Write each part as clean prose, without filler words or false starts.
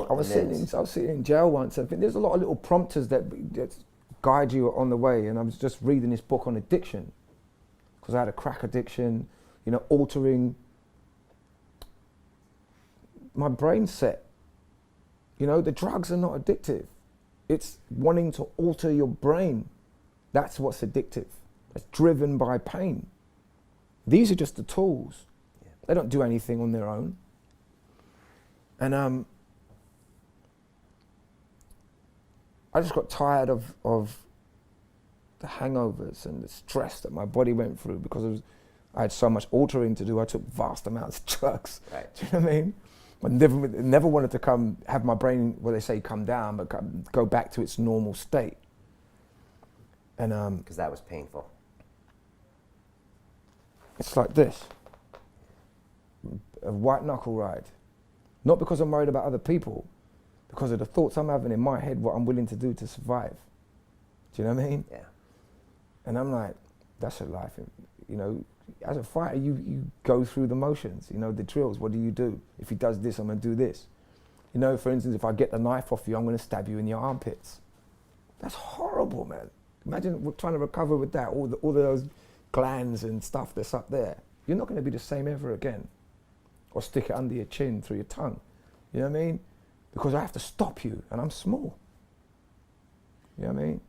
I was sitting in jail once. I think there's a lot of little prompters that guide you on the way, and I was just reading this book on addiction because I had a crack addiction, you know, altering my brain set. You know, the drugs are not addictive. It's wanting to alter your brain. That's what's addictive. It's driven by pain. These are just the tools. Yeah. They don't do anything on their own. And I just got tired of the hangovers and the stress that my body went through because I had so much altering to do. I took vast amounts of drugs. Right. Do you know what I mean? I never wanted to have my brain, well, they say come down, but go back to its normal state. And because that was painful. It's like this, a white knuckle ride. Not because I'm worried about other people, because of the thoughts I'm having in my head, what I'm willing to do to survive. Do you know what I mean? Yeah. And I'm like, that's a life. You know, as a fighter, you go through the motions, you know, the drills. What do you do? If he does this, I'm going to do this. You know, for instance, if I get the knife off you, I'm going to stab you in your armpits. That's horrible, man. Imagine trying to recover with that, all of those glands and stuff that's up there. You're not going to be the same ever again. Or stick it under your chin, through your tongue. You know what I mean? Because I have to stop you, and I'm small. You know what I mean?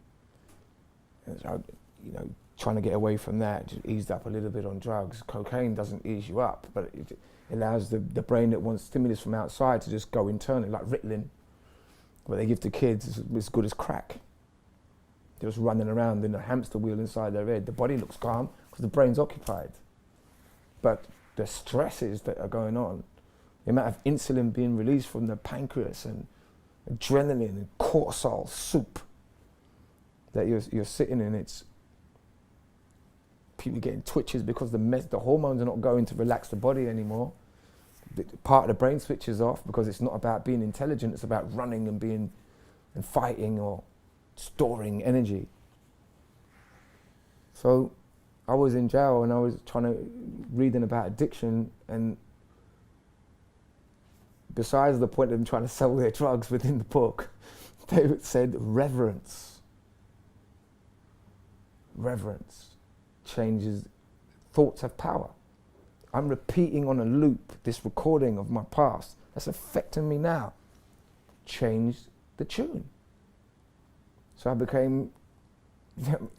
And so, you know, trying to get away from that, just eased up a little bit on drugs. Cocaine doesn't ease you up, but it allows the brain that wants stimulus from outside to just go internally, like Ritalin, what they give to kids is as good as crack. They're just running around in a hamster wheel inside their head. The body looks calm because the brain's occupied. But the stresses that are going on, the amount of insulin being released from the pancreas and adrenaline and cortisol soup that you're sitting in, it's people getting twitches because the hormones are not going to relax the body anymore. Part of the brain switches off because it's not about being intelligent, it's about running and fighting or storing energy. So I was in jail and I was reading about addiction, and besides the point of them trying to sell their drugs within the book, they said reverence. Reverence changes, thoughts have power. I'm repeating on a loop this recording of my past that's affecting me now. Change the tune. So I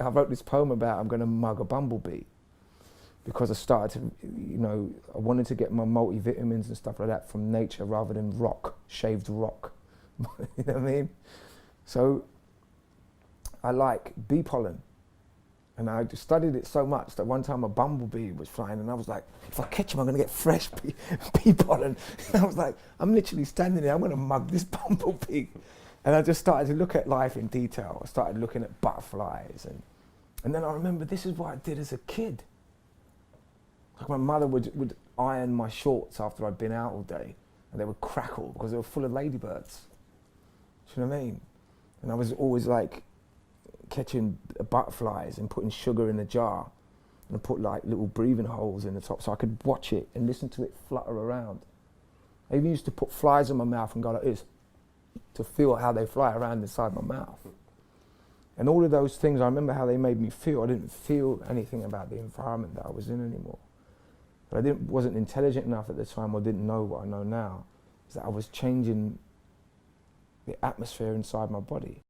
wrote this poem about I'm going to mug a bumblebee because I started to, you know, I wanted to get my multivitamins and stuff like that from nature rather than shaved rock. You know what I mean? So I like bee pollen. And I studied it so much that one time a bumblebee was flying and I was like, if I catch him, I'm going to get fresh bee pollen. And I was like, I'm literally standing there, I'm going to mug this bumblebee. And I just started to look at life in detail. I started looking at butterflies. And then I remember this is what I did as a kid. Like my mother would iron my shorts after I'd been out all day. And they would crackle because they were full of ladybirds. Do you know what I mean? And I was always like catching butterflies and putting sugar in a jar. And I put like little breathing holes in the top so I could watch it and listen to it flutter around. I even used to put flies in my mouth and go like this, to feel how they fly around inside my mouth. And all of those things, I remember how they made me feel. I didn't feel anything about the environment that I was in anymore. But I wasn't intelligent enough at the time, or didn't know what I know now, is that I was changing the atmosphere inside my body.